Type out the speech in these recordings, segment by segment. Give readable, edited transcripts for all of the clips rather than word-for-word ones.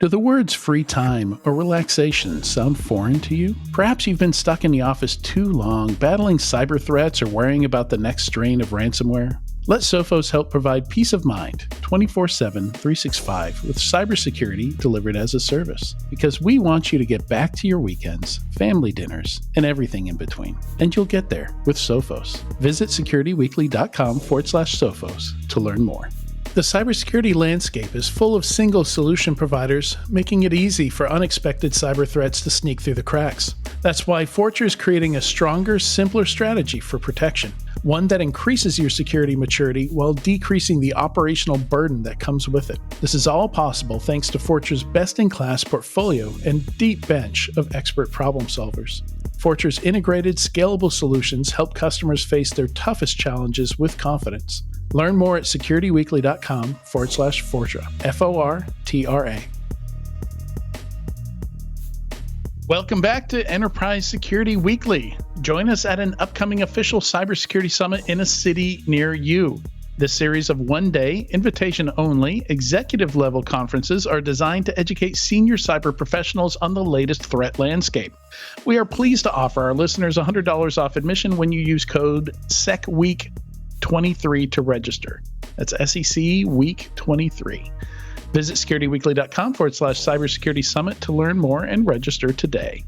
Do the words free time or relaxation sound foreign to you? Perhaps you've been stuck in the office too long, battling cyber threats or worrying about the next strain of ransomware. Let Sophos help provide peace of mind 24/7, 365 with cybersecurity delivered as a service. Because we want you to get back to your weekends, family dinners, and everything in between. And you'll get there with Sophos. Visit securityweekly.com/Sophos to learn more. The cybersecurity landscape is full of single solution providers, making it easy for unexpected cyber threats to sneak through the cracks. That's why Fortra is creating a stronger, simpler strategy for protection, one that increases your security maturity while decreasing the operational burden that comes with it. This is all possible thanks to Fortra's best-in-class portfolio and deep bench of expert problem solvers. Fortra's integrated, scalable solutions help customers face their toughest challenges with confidence. Learn more at securityweekly.com/Fortra, Fortra. Welcome back to Enterprise Security Weekly. Join us at an upcoming official cybersecurity summit in a city near you. This series of one-day, invitation-only, executive-level conferences are designed to educate senior cyber professionals on the latest threat landscape. We are pleased to offer our listeners $100 off admission when you use code SECWEEK23 to register. That's SEC Week 23. Visit securityweekly.com/cybersecurity summit to learn more and register today.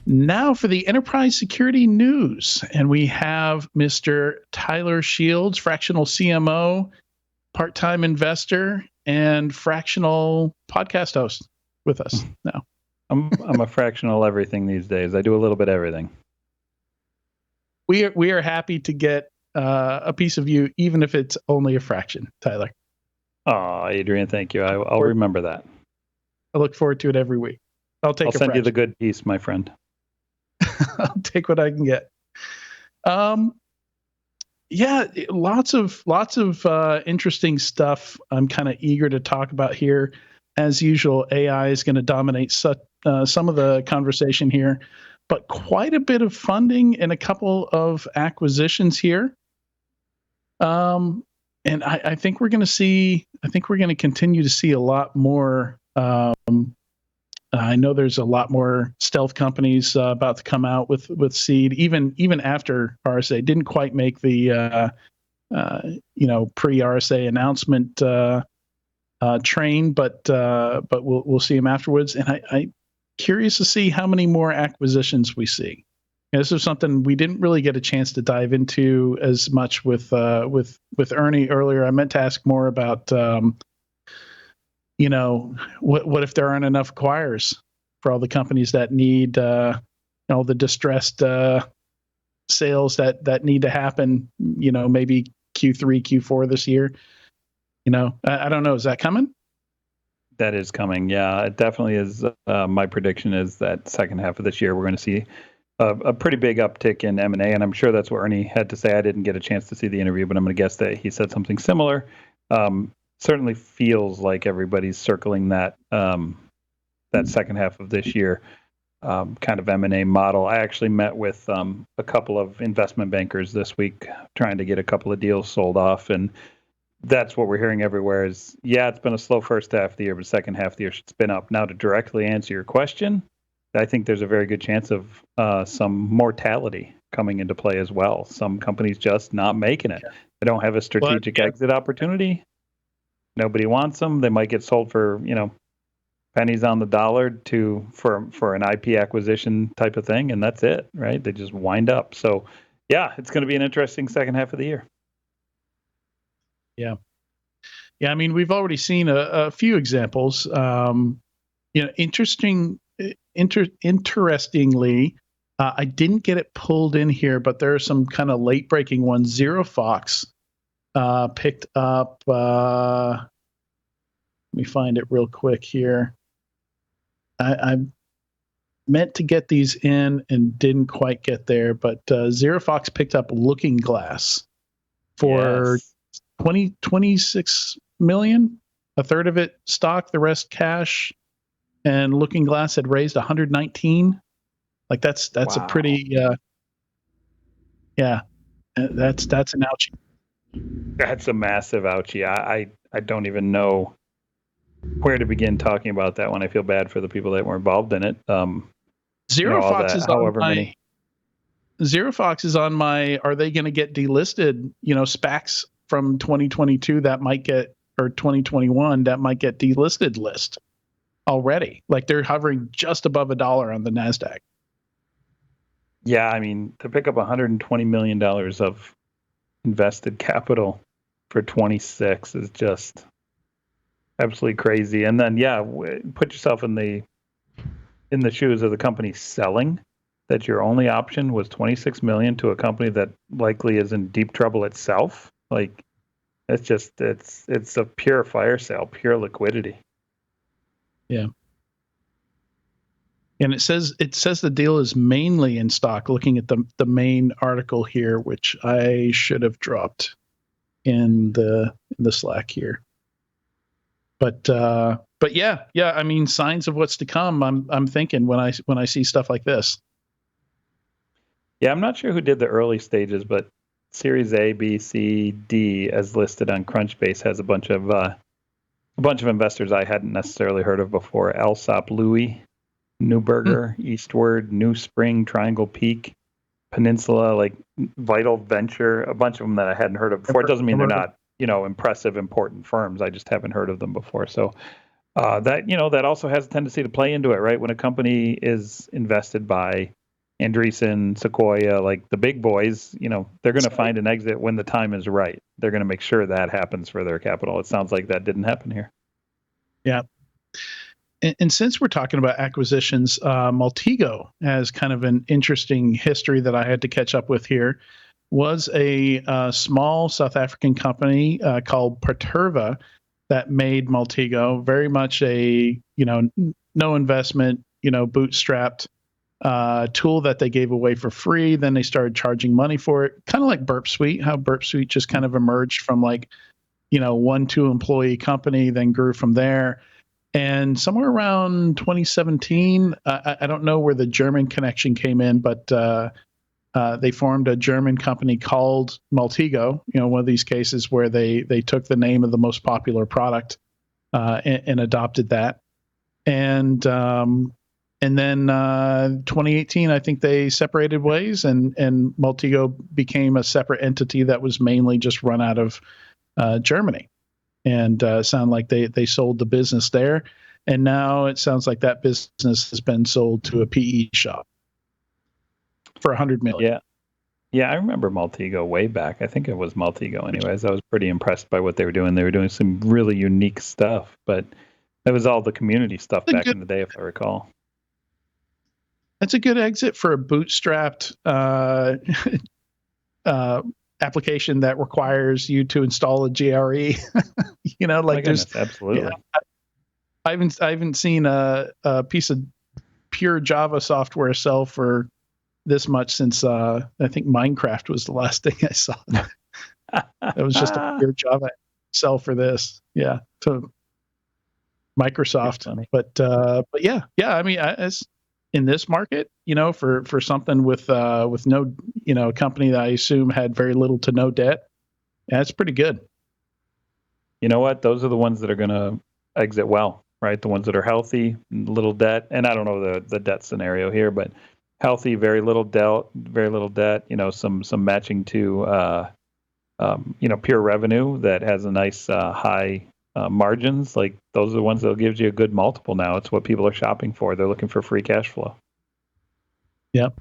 Now for the enterprise security news. And we have Mr. Tyler Shields, fractional CMO, part-time investor, and fractional podcast host with us now. I'm a fractional everything these days. I do a little bit of everything. We are happy to get a piece of you, even if it's only a fraction, Tyler. Oh, Adrian, thank you. I'll remember that. I look forward to it every week. I'll send you the good piece, my friend. I'll take what I can get. Yeah, lots of interesting stuff. I'm kind of eager to talk about here. As usual, AI is going to dominate some of the conversation here, but quite a bit of funding and a couple of acquisitions here. And I think we're going to see. I think we're going to continue to see a lot more. I know there's a lot more stealth companies about to come out with seed, even after RSA didn't quite make the pre-RSA announcement train, but we'll see them afterwards. And I'm curious to see how many more acquisitions we see. And this is something we didn't really get a chance to dive into as much with Ernie earlier. I meant to ask more about. What if there aren't enough acquirers for all the companies that need, the distressed sales that need to happen, maybe Q3, Q4 this year. I don't know. Is that coming? That is coming. Yeah, it definitely is. My prediction is that second half of this year, we're going to see a pretty big uptick in M&A. And I'm sure that's what Ernie had to say. I didn't get a chance to see the interview, but I'm going to guess that he said something similar. Certainly feels like everybody's circling that second half of this year kind of M&A model. I actually met with a couple of investment bankers this week trying to get a couple of deals sold off, and that's what we're hearing everywhere is, yeah, it's been a slow first half of the year, but second half of the year should spin up. Now, to directly answer your question, I think there's a very good chance of some mortality coming into play as well. Some companies just not making it. They don't have a strategic exit opportunity. Nobody wants them. They might get sold for, pennies on the dollar for an IP acquisition type of thing, and that's it, right? They just wind up. So, yeah, it's going to be an interesting second half of the year. Yeah. I mean, we've already seen a few examples. Interestingly, I didn't get it pulled in here, but there are some kind of late breaking ones. ZeroFox picked up, let me find it real quick here. I meant to get these in and didn't quite get there, but ZeroFox picked up Looking Glass for 26 million, a third of it stock, the rest cash, and Looking Glass had raised 119. Like that's wow. A pretty, that's an ouchie. That's a massive ouchie. I don't even know where to begin talking about that one. I feel bad for the people that were involved in it. Zero Fox is on however my many. Zero Fox is on my. Are they going to get delisted? SPACs from 2022 that might get, or 2021 that might get delisted list already. Like they're hovering just above $1 on the Nasdaq. Yeah, I mean, to pick up $120 million of invested capital for 26 is just absolutely crazy. And then, yeah, put yourself in the shoes of the company selling, that your only option was 26 million to a company that likely is in deep trouble itself. Like, it's a pure fire sale, pure liquidity. Yeah. And it says the deal is mainly in stock. Looking at the main article here, which I should have dropped in the Slack here. But yeah. I mean, signs of what's to come. I'm thinking when I see stuff like this. Yeah, I'm not sure who did the early stages, but Series A, B, C, D, as listed on Crunchbase, has a bunch of investors I hadn't necessarily heard of before: Alsop, Louis, Newberger, Eastward, New Spring, Triangle Peak, Peninsula, like Vital Venture, a bunch of them that I hadn't heard of before. It doesn't mean they're not, impressive, important firms. I just haven't heard of them before. So that also has a tendency to play into it, right? When a company is invested by Andreessen, Sequoia, like the big boys, they're going to find an exit when the time is right. They're going to make sure that happens for their capital. It sounds like that didn't happen here. Yeah. And since we're talking about acquisitions, Multigo has kind of an interesting history that I had to catch up with here. Was a small South African company called Perturva that made Multigo. Very much a no investment, bootstrapped tool that they gave away for free. Then they started charging money for it, kind of like Burp Suite. How Burp Suite just kind of emerged from 1-2 employee company, then grew from there. And somewhere around 2017, I don't know where the German connection came in, but they formed a German company called Multigo. One of these cases where they took the name of the most popular product and adopted that. And then 2018, I think they separated ways, and Multigo became a separate entity that was mainly just run out of Germany. And sound like they sold the business there, and now it sounds like that business has been sold to a PE shop for $100 million. Yeah, I remember Multigo way back. I think it was Multigo, anyways. I was pretty impressed by what they were doing. They were doing some really unique stuff, but that was all the community stuff back in the day, if I recall. That's a good exit for a bootstrapped application that requires you to install a GRE. There's absolutely. Yeah, I haven't seen a piece of pure Java software sell for this much since I think Minecraft was the last thing I saw. It was just a pure Java sell for this. Yeah, to Microsoft. But yeah. I mean, as in this market, for something with no, a company that I assume had very little to no debt, that's pretty good. You know what? Those are the ones that are going to exit well, right? The ones that are healthy, little debt, and I don't know the debt scenario here, but healthy, very little debt, some matching to pure revenue that has a nice high margins. Like those are the ones that gives you a good multiple now. It's what people are shopping for. They're looking for free cash flow. Yep.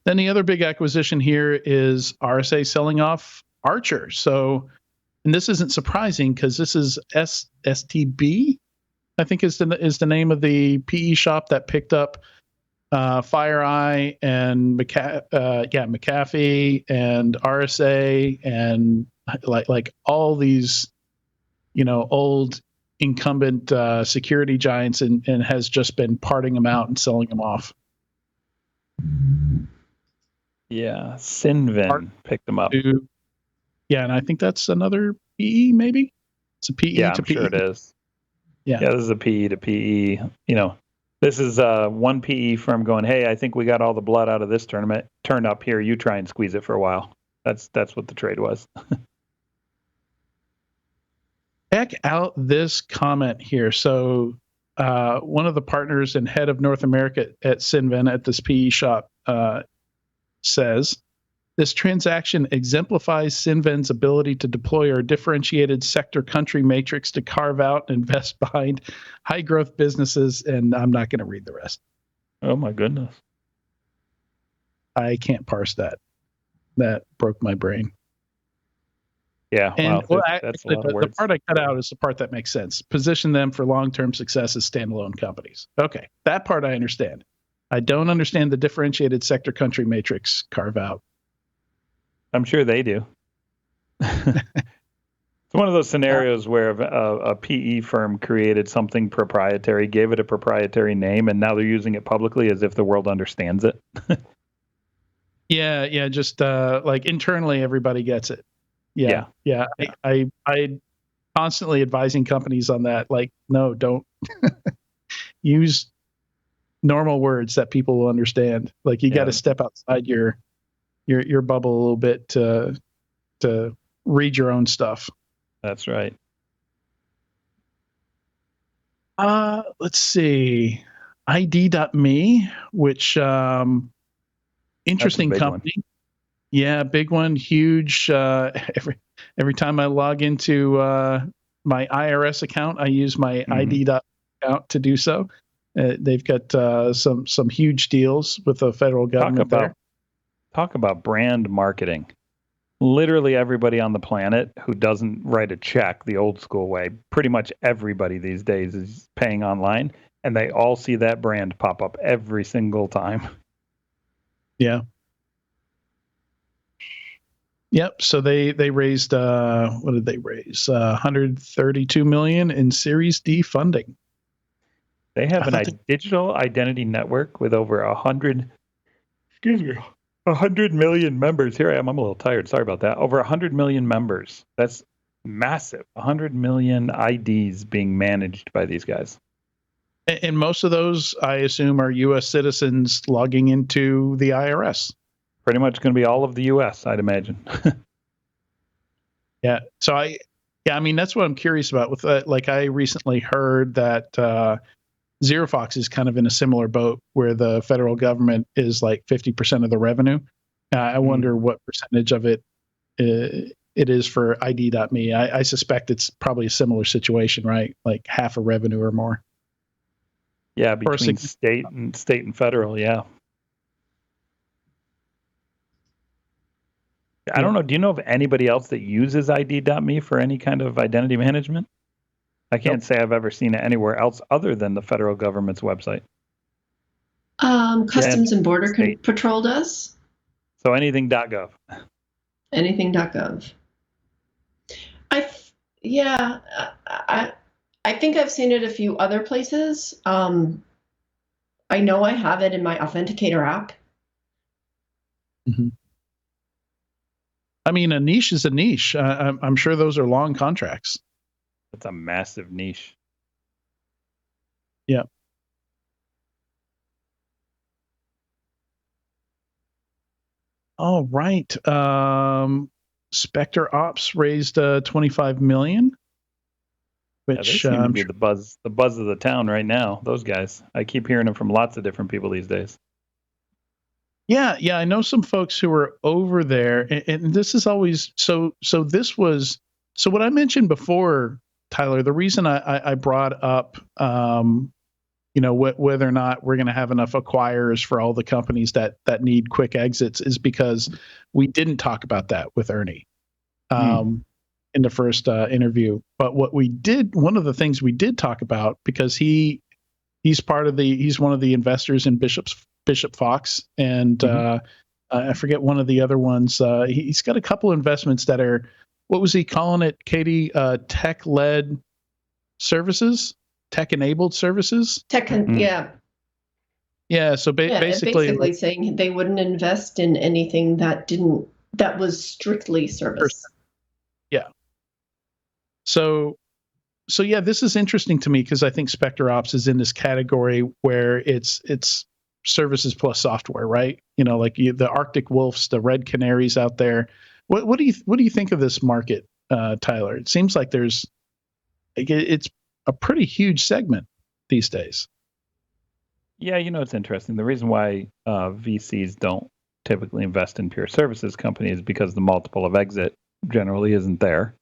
Then the other big acquisition here is RSA selling off Archer. So, and this isn't surprising because this is STB, I think is the name of the PE shop that picked up FireEye and McAfee and RSA and like all these old incumbent security giants and has just been parting them out and selling them off. Yeah, Cinven picked them up. Yeah, and I think that's another PE, maybe. It's a PE yeah, to I'm PE. sure it is. Yeah, this is a PE to PE. This is one PE firm going, hey, I think we got all the blood out of this tournament. Turn up here. You try and squeeze it for a while. That's what the trade was. Check out this comment here. So one of the partners and head of North America at Cinven at this PE shop says, this transaction exemplifies Cinven's ability to deploy our differentiated sector country matrix to carve out and invest behind high growth businesses. And I'm not going to read the rest. Oh my goodness. I can't parse that. That broke my brain. Yeah, and wow, that's a lot of words. The part I cut out is the part that makes sense. Position them for long-term success as standalone companies. Okay, that part I understand. I don't understand the differentiated sector country matrix carve out. I'm sure they do. It's one of those scenarios where a PE firm created something proprietary, gave it a proprietary name, and now they're using it publicly as if the world understands it. Yeah, just like internally, everybody gets it. Yeah. I constantly advising companies on that. Like, no, don't use normal words that people will understand. Like, you got to step outside your bubble a little bit to read your own stuff. That's right. Let's see. ID.me, which interesting company. One. Yeah, big one, huge. Every time I log into my IRS account, I use my ID.me account to do so. They've got some huge deals with the federal government there. Talk about brand marketing. Literally everybody on the planet who doesn't write a check the old school way, pretty much everybody these days is paying online, and they all see that brand pop up every single time. Yeah. Yep. So they raised what did they raise? 132 million in Series D funding. They have a digital identity network with over 100 million members. Here I am. I'm a little tired. Sorry about that. Over 100 million members. That's massive. 100 million IDs being managed by these guys. And most of those, I assume, are U.S. citizens logging into the IRS. Pretty much going to be all of the U.S., I'd imagine. Yeah. So I mean, that's what I'm curious about. With like, I recently heard that ZeroFox is kind of in a similar boat where the federal government is like 50% of the revenue. I wonder what percentage of it is for ID.me. I suspect it's probably a similar situation, right? Like half of revenue or more. Yeah, between state and federal, yeah. I don't know. Do you know of anybody else that uses ID.me for any kind of identity management? I can't say I've ever seen it anywhere else other than the federal government's website. Customs and Border Patrol does. So anything.gov. Anything.gov. I think I've seen it a few other places. I know I have it in my Authenticator app. Mm-hmm. I mean, a niche is a niche. I'm sure those are long contracts. That's a massive niche. Yeah. All right. Spectre Ops raised 25 million. Which they seem to be the buzz of the town right now. Those guys. I keep hearing them from lots of different people these days. Yeah, I know some folks who are over there, and this is always so. This was what I mentioned before, Tyler. The reason I brought up, whether or not we're going to have enough acquirers for all the companies that need quick exits is because we didn't talk about that with Ernie in the first interview. But what we did, one of the things we did talk about, because he's one of the investors in Bishop Fox, and I forget one of the other ones. He's got a couple investments that are, what was he calling it, Katie? Tech-led services, tech-enabled services. Yeah. Yeah. So basically saying they wouldn't invest in anything that was strictly service. Yeah. So yeah, this is interesting to me because I think Spectre Ops is in this category where it's services plus software, right? Like the Arctic Wolves, the Red Canaries out there. What do you think of this market, Tyler? It seems like there's It's a pretty huge segment these days. Yeah, it's interesting. The reason why VCs don't typically invest in pure services companies is because the multiple of exit generally isn't there.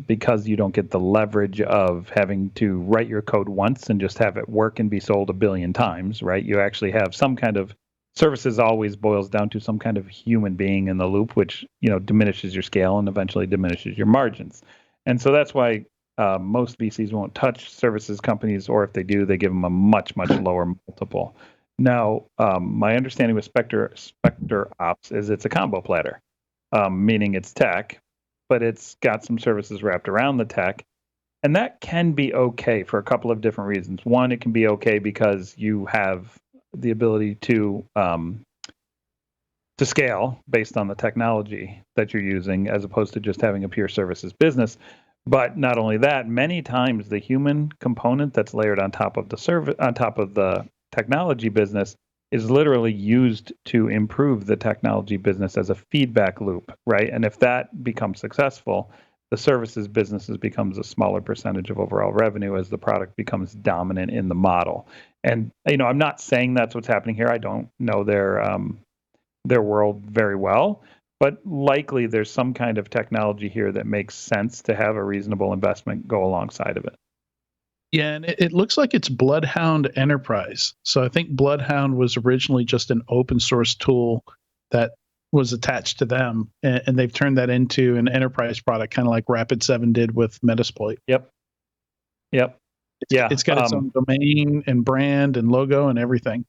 Because you don't get the leverage of having to write your code once and just have it work and be sold 1 billion times, right? You actually have some kind of services always boils down to some kind of human being in the loop, which, diminishes your scale and eventually diminishes your margins. And so that's why most VCs won't touch services companies, or if they do, they give them a much, much lower multiple. Now, my understanding with Spectre Ops is it's a combo platter, meaning it's tech, but it's got some services wrapped around the tech. And that can be okay for a couple of different reasons. One, it can be okay because you have the ability to scale based on the technology that you're using, as opposed to just having a pure services business. But not only that, many times the human component that's layered on top of the technology business is literally used to improve the technology business as a feedback loop, right? And if that becomes successful, the services businesses becomes a smaller percentage of overall revenue as the product becomes dominant in the model. And I'm not saying that's what's happening here. I don't know their world very well, but likely there's some kind of technology here that makes sense to have a reasonable investment go alongside of it. Yeah, and it looks like it's Bloodhound Enterprise. So I think Bloodhound was originally just an open source tool that was attached to them, and they've turned that into an enterprise product, kind of like Rapid7 did with Metasploit. Yep. It's got its own domain and brand and logo and everything.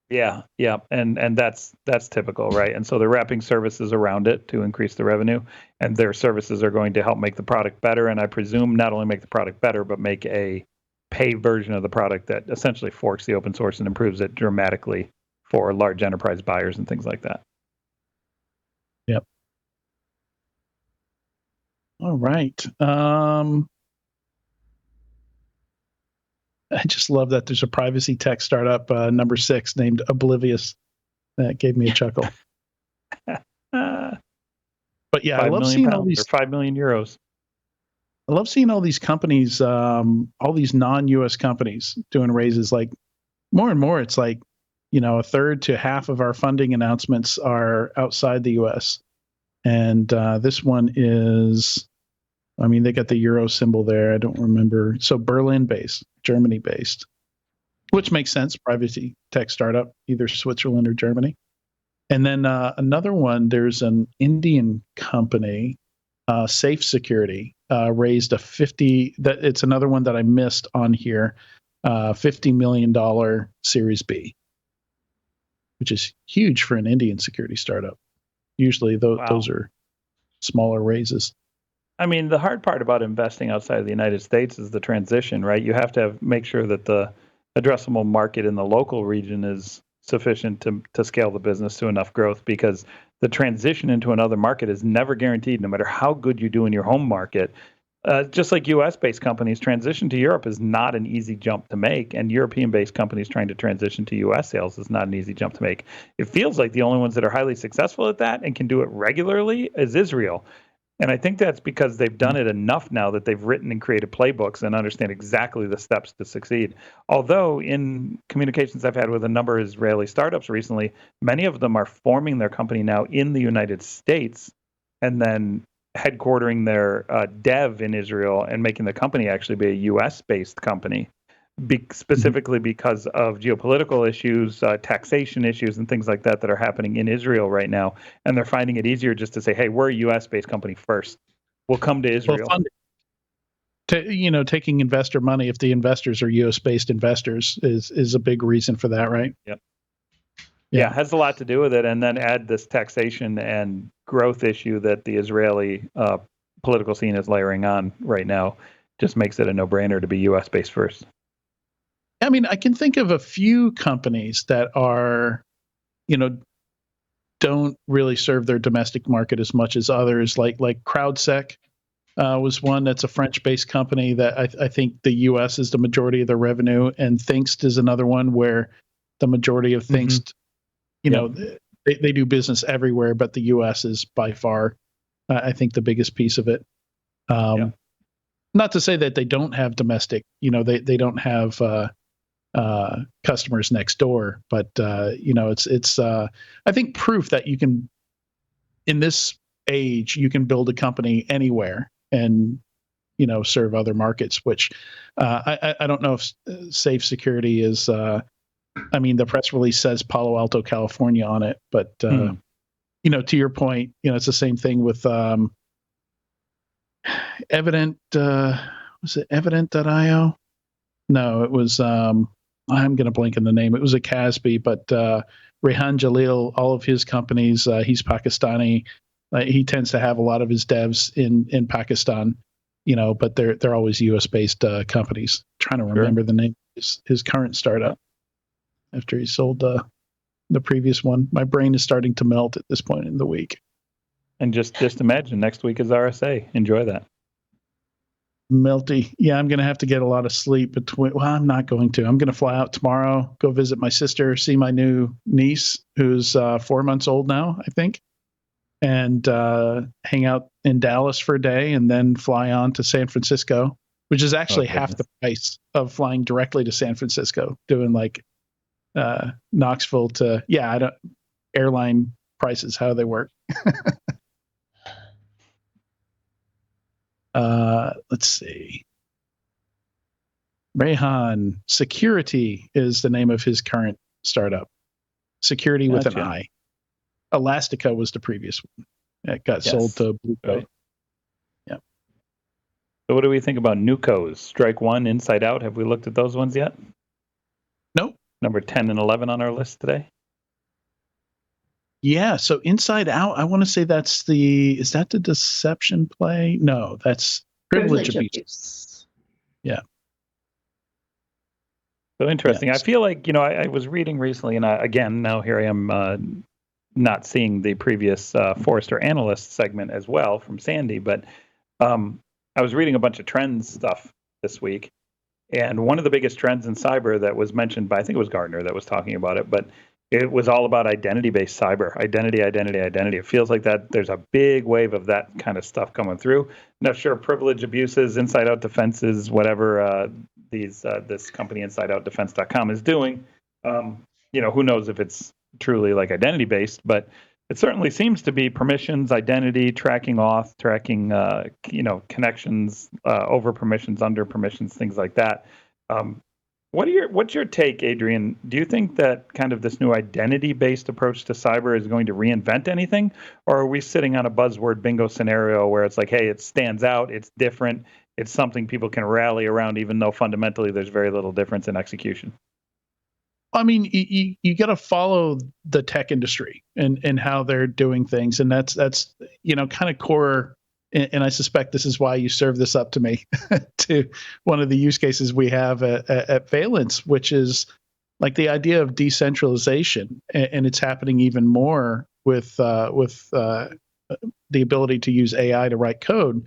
Yeah, and that's typical, right? And so they're wrapping services around it to increase the revenue, and their services are going to help make the product better, and I presume not only make the product better, but make a paid version of the product that essentially forks the open source and improves it dramatically for large enterprise buyers and things like that. Yep. All right. I just love that there's a privacy tech startup, number 6, named Oblivious. That gave me a chuckle. But yeah, I love seeing all these 5 million euros. I love seeing all these companies, all these non-US companies doing raises. Like more and more, it's like, a third to half of our funding announcements are outside the US. And this one is, they got the euro symbol there. I don't remember. So Berlin-based, Germany-based, which makes sense. Privacy tech startup, either Switzerland or Germany. And then another one, there's an Indian company, Safe Security, raised it's another one that I missed on here, $50 million Series B, which is huge for an Indian security startup. Usually those are smaller raises. The hard part about investing outside of the United States is the transition, right? You have to make sure that the addressable market in the local region is sufficient to scale the business to enough growth, because the transition into another market is never guaranteed, no matter how good you do in your home market. Just like US-based companies, transition to Europe is not an easy jump to make, and European-based companies trying to transition to US sales is not an easy jump to make. It feels like the only ones that are highly successful at that and can do it regularly is Israel. And I think that's because they've done it enough now that they've written and created playbooks and understand exactly the steps to succeed. Although in communications I've had with a number of Israeli startups recently, many of them are forming their company now in the United States and then headquartering their dev in Israel and making the company actually be a US-based company, specifically because of geopolitical issues, taxation issues, and things like that are happening in Israel right now. And they're finding it easier just to say, hey, we're a US-based company first. We'll come to Israel. Taking investor money, if the investors are US-based investors, is a big reason for that, right? Yep. Yeah, it has a lot to do with it. And then add this taxation and growth issue that the Israeli political scene is layering on right now. Just makes it a no-brainer to be US-based first. I can think of a few companies that are, don't really serve their domestic market as much as others. Like CrowdSec was one that's a French-based company that I think the U.S. is the majority of their revenue, and Thinkst is another one where the majority of Thinkst, they do business everywhere, but the U.S. is by far, I think, the biggest piece of it. not to say that they don't have domestic, they don't have customers next door, but it's I think proof that you can, in this age, you can build a company anywhere and serve other markets, which I don't know if safe security is the press release says Palo Alto, California on it, but to your point, it's the same thing with Evident. Was it Evident.io? No, it was I'm going to blank in the name. It was a CASB, but Rehan Jalil, all of his companies, he's Pakistani. He tends to have a lot of his devs in Pakistan, but they're always US based companies. I'm trying to remember the name of his current startup after he sold the previous one. My brain is starting to melt at this point in the week. And just imagine next week is RSA. Enjoy that. Melty. Yeah, I'm going to have to get a lot of sleep between. Well, I'm not going to. I'm going to fly out tomorrow, go visit my sister, see my new niece, who's 4 months old now, I think, and hang out in Dallas for a day, and then fly on to San Francisco, which is actually half the price of flying directly to San Francisco, doing like Knoxville to, I don't, airline prices, how they work. Let's see. Rehan Security is the name of his current startup. Security with an I. Elastica was the previous one. It got sold to Blue Coat. Right. Yeah. So what do we think about Nucos? Strike One, Inside Out. Have we looked at those ones yet? Nope. Number 10 and 11 on our list today. Yeah, so Inside Out, I want to say is that the deception play? No, that's privilege abuse. Yeah. So interesting. Yeah. I feel like, I was reading recently, and now here I am not seeing the previous Forrester analyst segment as well from Sandy, but I was reading a bunch of trends stuff this week. And one of the biggest trends in cyber that was mentioned by, I think it was Gartner that was talking about it, but it was all about identity-based cyber. Identity. It feels like that there's a big wave of that kind of stuff coming through. Not sure privilege abuses, inside-out defenses, whatever this company InsideOutDefense.com is doing. Who knows if it's truly like identity-based, but it certainly seems to be permissions, identity, tracking auth, tracking connections, over permissions, under permissions, things like that. What's your take, Adrian? Do you think that kind of this new identity-based approach to cyber is going to reinvent anything? Or are we sitting on a buzzword bingo scenario where it's like, hey, it stands out, it's different, it's something people can rally around, even though fundamentally there's very little difference in execution? I mean, you got to follow the tech industry and how they're doing things. And that's kind of core. And I suspect this is why you serve this up to me, to one of the use cases we have at Valence, which is like the idea of decentralization. And it's happening even more with the ability to use AI to write code,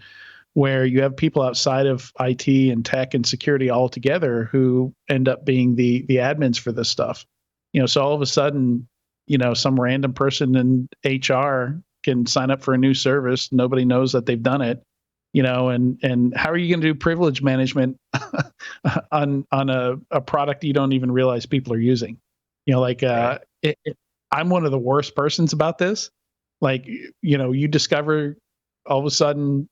where you have people outside of IT and tech and security all together who end up being the admins for this stuff. So all of a sudden, some random person in HR can sign up for a new service. Nobody knows that they've done it, and how are you going to do privilege management on a product you don't even realize people are using? I'm one of the worst persons about this. Like, you discover all of a sudden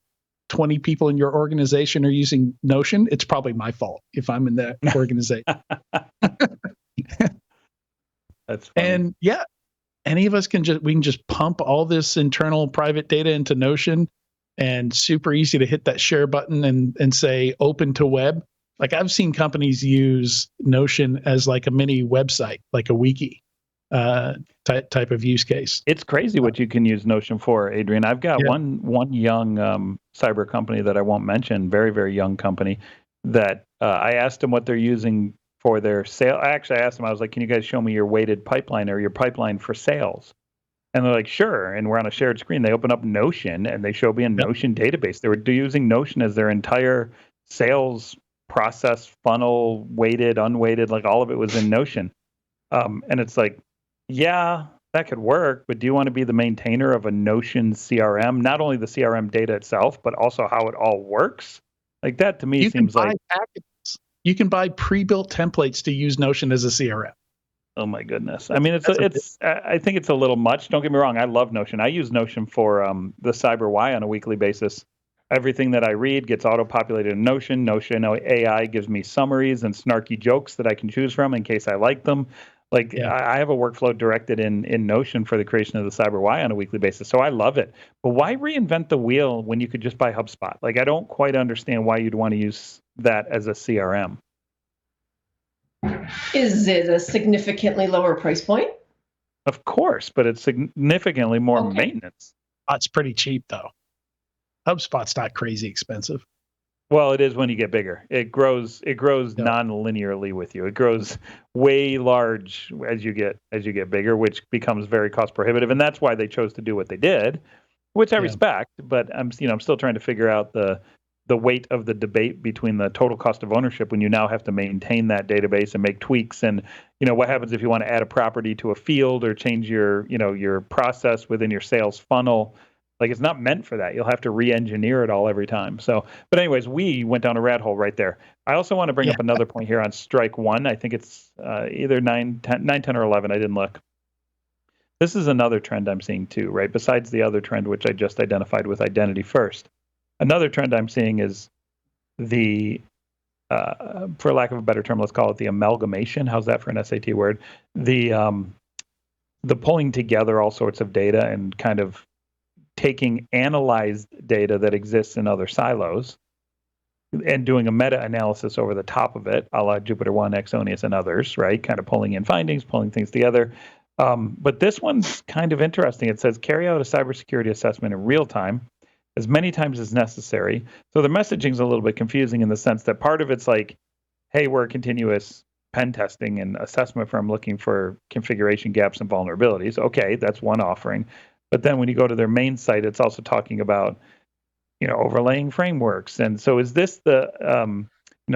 20 people in your organization are using Notion. It's probably my fault if I'm in that organization. That's funny. And any of us can just pump all this internal private data into Notion, and super easy to hit that share button and say open to web. Like, I've seen companies use Notion as like a mini website, like a wiki type of use case. It's crazy what you can use Notion for, Adrian. I've got one young cyber company that I won't mention, very, very young company, that I asked them what they're using for their sale. I asked them, I was like, can you guys show me your weighted pipeline or your pipeline for sales? And they're like, sure. And we're on a shared screen. They open up Notion and they show me a Notion database. They were using Notion as their entire sales process funnel, weighted, unweighted, like all of it was in Notion. And it's like, yeah, that could work, but do you want to be the maintainer of a Notion CRM? Not only the CRM data itself, but also how it all works? Like that to me You can seems buy like, packages. You can buy pre-built templates to use Notion as a CRM. oh my goodness. I mean, That's I think it's a little much. Don't get me wrong. I love Notion. I use Notion for the Cyber Y on a weekly basis. Everything that I read gets auto-populated in Notion. Notion AI gives me summaries and snarky jokes that I can choose from in case I like them. Like Yeah. I have a workflow directed in Notion for the creation of the Cyber Y on a weekly basis. So I love it. But why reinvent the wheel when you could just buy HubSpot? Like I don't quite understand why you'd want to use that as a CRM. Is it a significantly lower price point? Of course, but it's significantly more Okay. maintenance. It's pretty cheap though. HubSpot's not crazy expensive. Well, it is when you get bigger. It grows non-linearly with you. It grows way large as you get bigger, which becomes very cost prohibitive. And that's why they chose to do what they did, which I respect, but I'm still trying to figure out the weight of the debate between the total cost of ownership when you now have to maintain that database and make tweaks, and what happens if you want to add a property to a field or change your process within your sales funnel. Like it's not meant for that. You'll have to re-engineer it all every time. So, but anyways, we went down a rat hole right there. I also want to bring up another point here on strike one. I think it's either 9, 10, or 11. I didn't look. This is another trend I'm seeing too, right? Besides the other trend, which I just identified with identity first. Another trend I'm seeing is the, for lack of a better term, let's call it the amalgamation. How's that for an SAT word? The pulling together all sorts of data and kind of taking analyzed data that exists in other silos and doing a meta-analysis over the top of it, a la JupyterOne, Exonius, and others, right? Kind of pulling in findings, pulling things together. But this one's kind of interesting. It says, carry out a cybersecurity assessment in real time as many times as necessary. So the messaging's a little bit confusing in the sense that part of it's like, hey, we're a continuous pen testing and assessment firm looking for configuration gaps and vulnerabilities. Okay, that's one offering. But then when you go to their main site, it's also talking about, overlaying frameworks. And so is this the,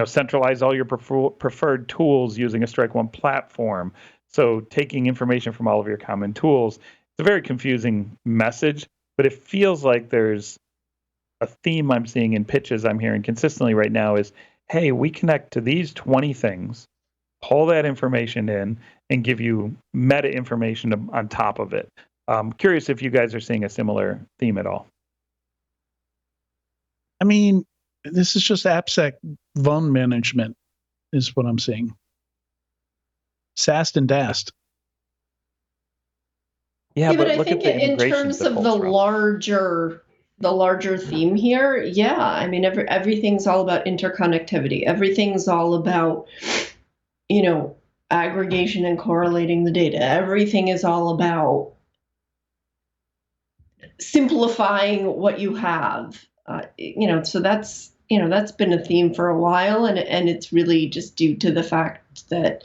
centralize all your preferred tools using a Strike One platform? So taking information from all of your common tools. It's a very confusing message, but it feels like there's a theme I'm seeing in pitches I'm hearing consistently right now is, hey, we connect to these 20 things, pull that information in, and give you meta information on top of it. I'm curious if you guys are seeing a similar theme at all. I mean, this is just AppSec vuln management is what I'm seeing. SAST and DAST. Yeah, but I think in terms of the larger theme here, yeah, I mean, everything's all about interconnectivity. Everything's all about, aggregation and correlating the data. Everything is all about simplifying what you have. So that's been a theme for a while, and it's really just due to the fact that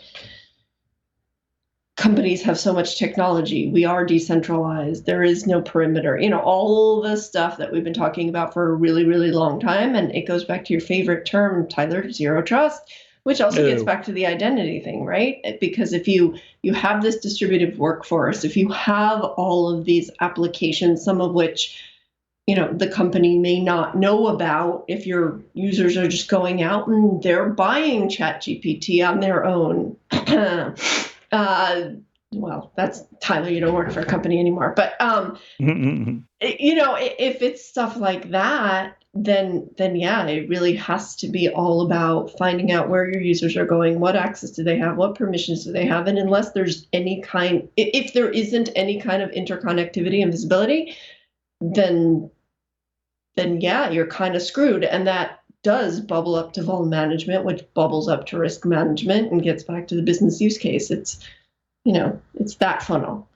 companies have so much technology. We are decentralized. There is no perimeter. All the stuff that we've been talking about for a really, really long time. And it goes back to your favorite term, Tyler, zero trust, which also gets back to the identity thing, right? Because if you have this distributed workforce, if you have all of these applications, some of which the company may not know about, if your users are just going out and they're buying ChatGPT on their own. Well, that's Tyler, you don't work for a company anymore. But, if it's stuff like that, then yeah, it really has to be all about finding out where your users are going, what access do they have, what permissions do they have. And unless there's if there isn't any kind of interconnectivity and visibility, then yeah, you're kind of screwed. And that does bubble up to vuln management, which bubbles up to risk management and gets back to the business use case. It's that funnel.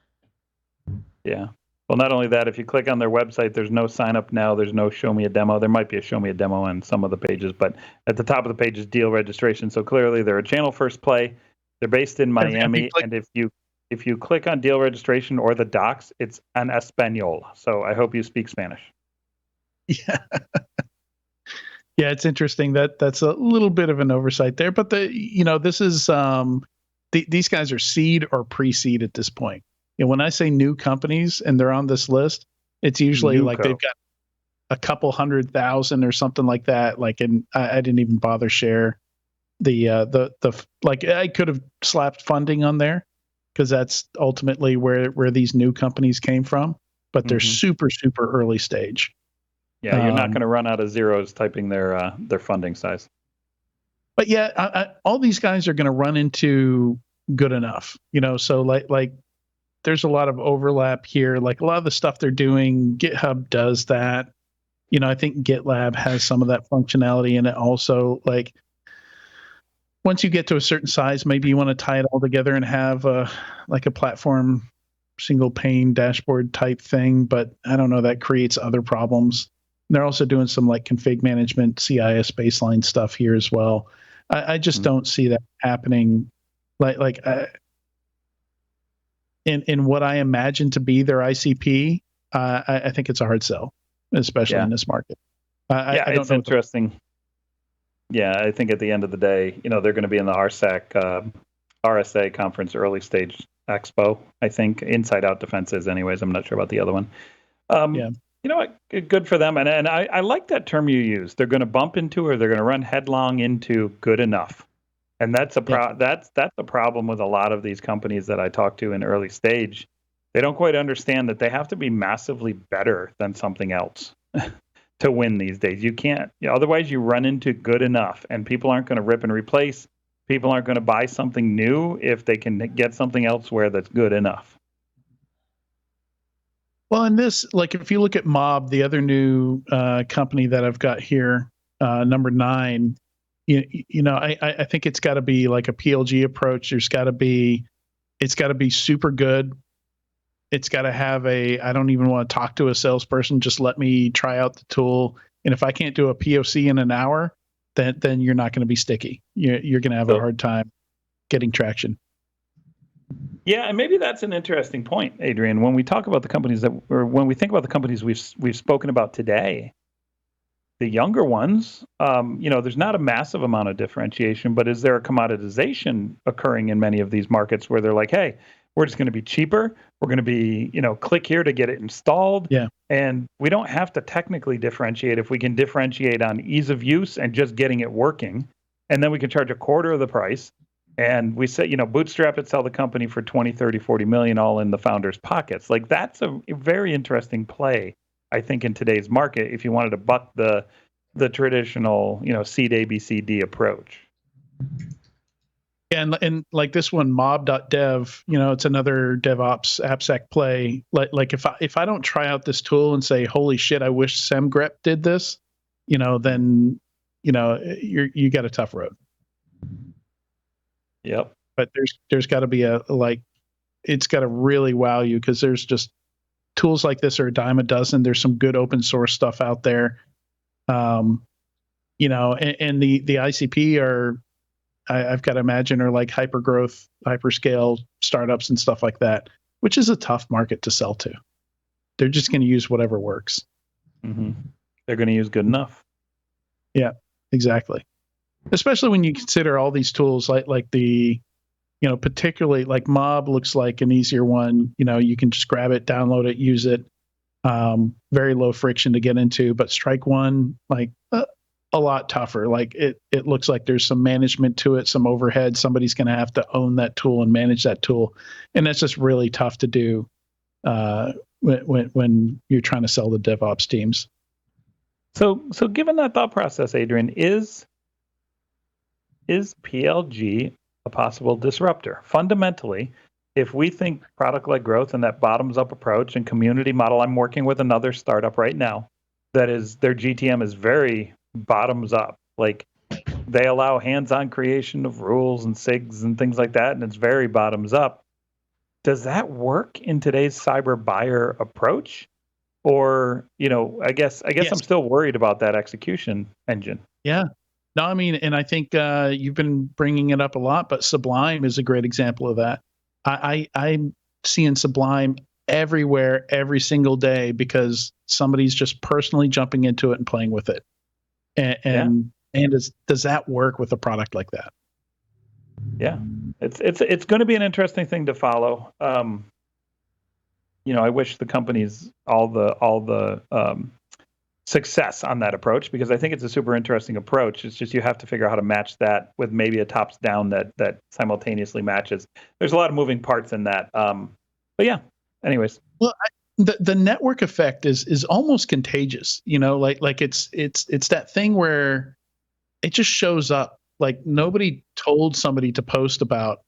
Yeah. Well, not only that, if you click on their website, there's no sign up now. There's no show me a demo. There might be a show me a demo on some of the pages, but at the top of the page is deal registration. So clearly they're a channel first play. They're based in Miami. And if you click on deal registration or the docs, it's en español. So I hope you speak Spanish. Yeah. Yeah, it's interesting that's a little bit of an oversight there, but this is these guys are seed or pre-seed at this point. When I say new companies and they're on this list, it's usually like they've got a couple 100,000 or something like that. Like, and I didn't even bother share the like, I could have slapped funding on there because that's ultimately where these new companies came from, but they're super early stage. Yeah, you're not going to run out of zeros typing their funding size. But yeah, all these guys are going to run into good enough, so like there's a lot of overlap here. Like a lot of the stuff they're doing, GitHub does that. I think GitLab has some of that functionality in it also. Like once you get to a certain size, maybe you want to tie it all together and have like a platform single pane dashboard type thing. But I don't know, that creates other problems. They're also doing some like config management, CIS baseline stuff here as well. I just don't see that happening. In what I imagine to be their ICP, I think it's a hard sell, especially in this market. I don't it's know interesting. Yeah, I think at the end of the day, they're going to be in the RSA conference early stage expo. I think Inside Out Defenses, anyways. I'm not sure about the other one. You know what? Good for them. And I like that term you use. They're going to bump into, or they're going to run headlong into good enough. And that's a that's a problem with a lot of these companies that I talk to in early stage. They don't quite understand that they have to be massively better than something else to win these days. You can't, otherwise you run into good enough, and people aren't going to rip and replace. People aren't going to buy something new if they can get something elsewhere that's good enough. Well, in this, like if you look at Mob, the other new company that I've got here, number 9, I think it's got to be like a PLG approach. It's got to be super good. It's got to have I don't even want to talk to a salesperson. Just let me try out the tool. And if I can't do a POC in an hour, then you're not going to be sticky. You're going to have a hard time getting traction. Yeah, and maybe that's an interesting point, Adrian. When we talk about the companies when we think about the companies we've spoken about today, the younger ones, there's not a massive amount of differentiation, but is there a commoditization occurring in many of these markets where they're like, hey, we're just going to be cheaper. We're going to be, click here to get it installed. Yeah. And we don't have to technically differentiate if we can differentiate on ease of use and just getting it working. And then we can charge a quarter of the price. And we say, bootstrap it, sell the company for 20, 30, 40 million, all in the founder's pockets. Like that's a very interesting play, I think, in today's market, if you wanted to buck the traditional, seed ABCD approach. And like this one, mob.dev, it's another DevOps AppSec play. Like if I don't try out this tool and say, holy shit, I wish SemGrep did this, then you got a tough road. Yep. But there's got to be it's got to really wow you, because there's just tools like this are a dime a dozen. There's some good open source stuff out there. And the ICP are, I've got to imagine, are like hyper growth, hyperscale startups and stuff like that, which is a tough market to sell to. They're just going to use whatever works. Mm-hmm. They're going to use good enough. Yeah, exactly. Especially when you consider all these tools like the, particularly like Mob looks like an easier one. You can just grab it, download it, use it. Very low friction to get into, but Strike One, like a lot tougher. Like it looks like there's some management to it, some overhead. Somebody's going to have to own that tool and manage that tool. And that's just really tough to do when you're trying to sell the DevOps teams. So given that thought process, Adrian, is PLG a possible disruptor? Fundamentally, if we think product-led growth and that bottoms-up approach and community model, I'm working with another startup right now that is, their GTM is very bottoms-up. Like they allow hands-on creation of rules and SIGs and things like that, and it's very bottoms-up. Does that work in today's cyber buyer approach? Or, I guess yes. I'm still worried about that execution engine. Yeah. No, I mean, and I think you've been bringing it up a lot, but Sublime is a great example of that. I'm seeing Sublime everywhere, every single day, because somebody's just personally jumping into it and playing with it. And does that work with a product like that? Yeah, it's going to be an interesting thing to follow. I wish the companies, all the success on that approach, because I think it's a super interesting approach. It's just you have to figure out how to match that with maybe a tops down that simultaneously matches. There's a lot of moving parts in that. But yeah, anyways. Well, the network effect is almost contagious, like it's that thing where it just shows up. Like nobody told somebody to post about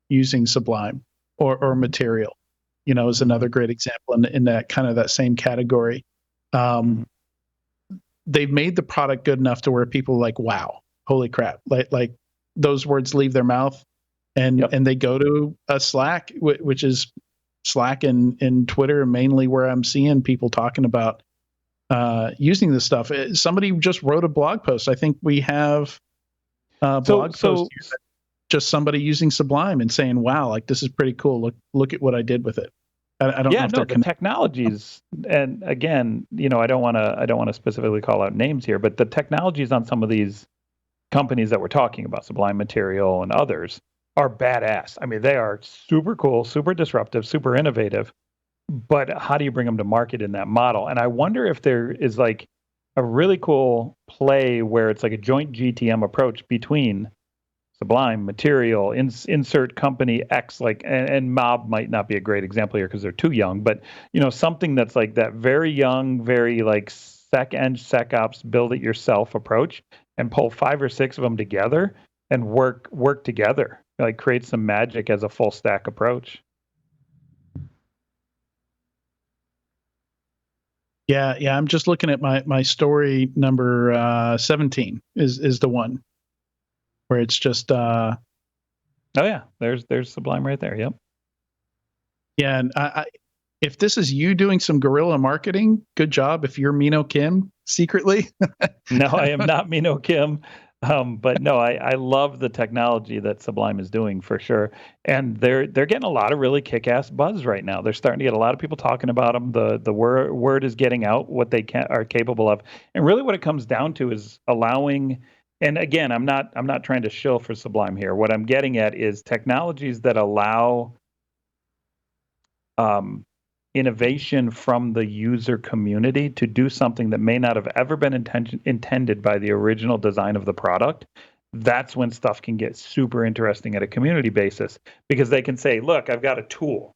using Sublime or Material, is another great example in that kind of that same category. They've made the product good enough to where people are like, wow, holy crap. Like those words leave their mouth and they go to a Slack, which is Slack and Twitter, mainly where I'm seeing people talking about using this stuff. Somebody just wrote a blog post. I think we have a blog post here that just somebody using Sublime and saying, wow, like this is pretty cool. Look at what I did with it. I don't know if the technologies, and again, I don't want to specifically call out names here, but the technologies on some of these companies that we're talking about, Sublime Material and others, are badass. I mean, they are super cool, super disruptive, super innovative. But how do you bring them to market in that model? And I wonder if there is like a really cool play where it's like a joint GTM approach between Sublime Material, insert company X, like, and Mob might not be a great example here because they're too young, but something that's like that very young, very like SecOps, build it yourself approach, and pull 5 or 6 of them together and work together, like create some magic as a full stack approach. Yeah. I'm just looking at my story number 17 is the one where it's just oh yeah, there's Sublime right there. Yep. Yeah, and if this is you doing some guerrilla marketing, good job. If you're Mino Kim secretly. No, I am not Mino Kim. But no, I love the technology that Sublime is doing for sure, and they're getting a lot of really kick-ass buzz right now. They're starting to get a lot of people talking about them. The word is getting out what they are capable of, and really what it comes down to is allowing. And again, I'm not trying to shill for Sublime here. What I'm getting at is technologies that allow innovation from the user community to do something that may not have ever been intended by the original design of the product. That's when stuff can get super interesting at a community basis, because they can say, look, I've got a tool.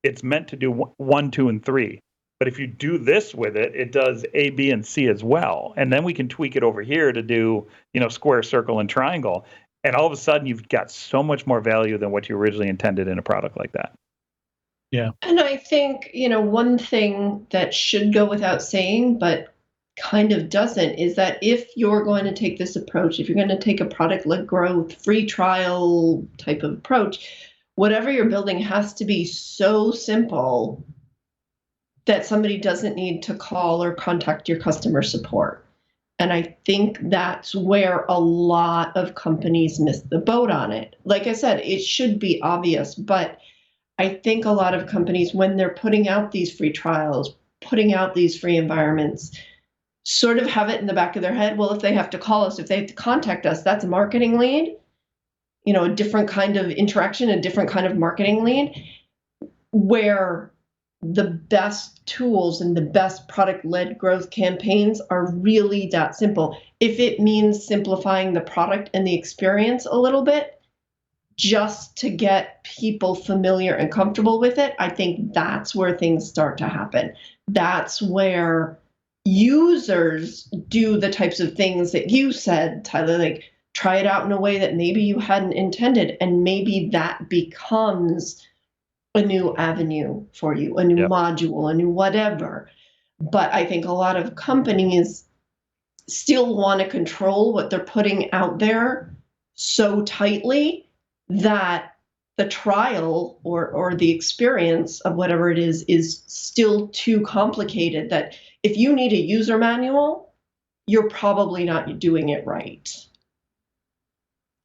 It's meant to do 1, 2, and 3. But if you do this with it, it does A, B, and C as well. And then we can tweak it over here to do, square, circle, and triangle. And all of a sudden, you've got so much more value than what you originally intended in a product like that. Yeah. And I think, one thing that should go without saying, but kind of doesn't, is that if you're going to take this approach, if you're going to take a product-led growth, free trial type of approach, whatever you're building has to be so simple that somebody doesn't need to call or contact your customer support. And I think that's where a lot of companies miss the boat on it. Like I said, it should be obvious, but I think a lot of companies, when they're putting out these free trials, putting out these free environments, sort of have it in the back of their head, well, if they have to call us, if they have to contact us, that's a marketing lead, a different kind of interaction, a different kind of marketing lead, where the best tools and the best product-led growth campaigns are really that simple. If it means simplifying the product and the experience a little bit, just to get people familiar and comfortable with it, I think that's where things start to happen. That's where users do the types of things that you said, Tyler, like try it out in a way that maybe you hadn't intended, and maybe that becomes a new avenue for you, a new module, a new whatever. But I think a lot of companies still want to control what they're putting out there so tightly that the trial or the experience of whatever it is still too complicated, that if you need a user manual, you're probably not doing it right.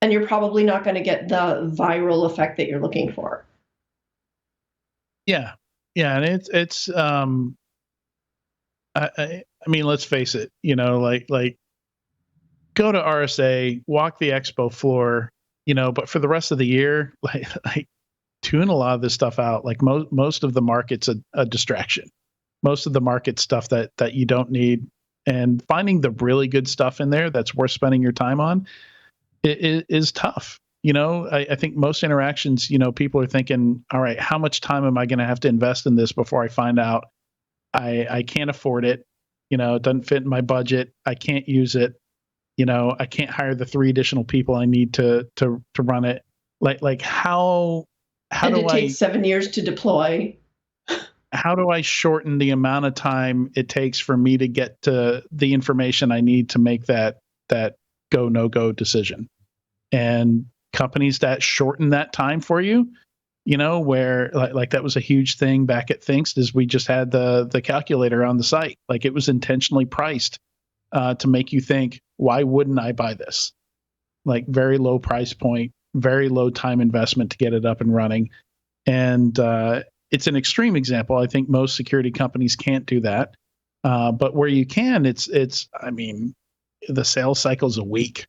And you're probably not going to get the viral effect that you're looking for. Yeah. And it's I mean, let's face it, like go to RSA, walk the expo floor, but for the rest of the year, like tune a lot of this stuff out. Like most of the market's a distraction. Most of the market stuff that you don't need, And finding the really good stuff in there that's worth spending your time on is tough. I think most interactions, people are thinking, all right, how much time am I going to have to invest in this before I find out I can't afford it? It doesn't fit in my budget. I can't use it. I can't hire the 3 additional people I need to run it. Like how and do it takes 7 years to deploy. How do I shorten the amount of time it takes for me to get to the information I need to make that go no go decision? And companies that shorten that time for you, where like that was a huge thing back at Thinkst, is we just had the calculator on the site. Like it was intentionally priced to make you think, why wouldn't I buy this? Like very low price point, very low time investment to get it up and running. And it's an extreme example. I think most security companies can't do that. But where you can, it's the sales cycle's a week.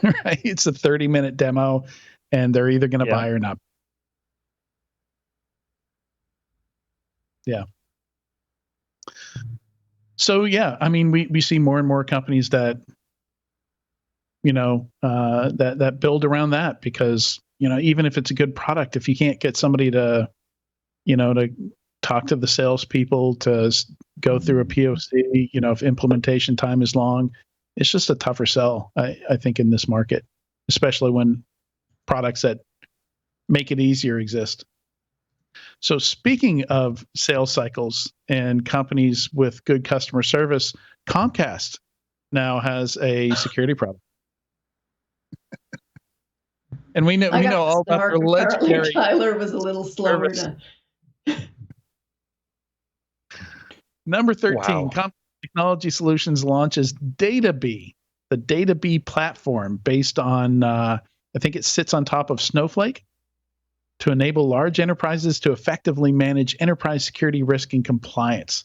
Right? It's a 30-minute demo, and they're either going to buy or not. Yeah. So we see more and more companies that that build around that, because even if it's a good product, if you can't get somebody to talk to the salespeople, to go through a POC, if implementation time is long, it's just a tougher sell, I think, in this market, especially when products that make it easier exist. So speaking of sales cycles and companies with good customer service, Comcast now has a security product. And we know all about their legendary. Tyler was a little slower to. Number 13, Comcast Technology Solutions launches DataBee, the DataBee platform based on, I think it sits on top of Snowflake, to enable large enterprises to effectively manage enterprise security risk and compliance.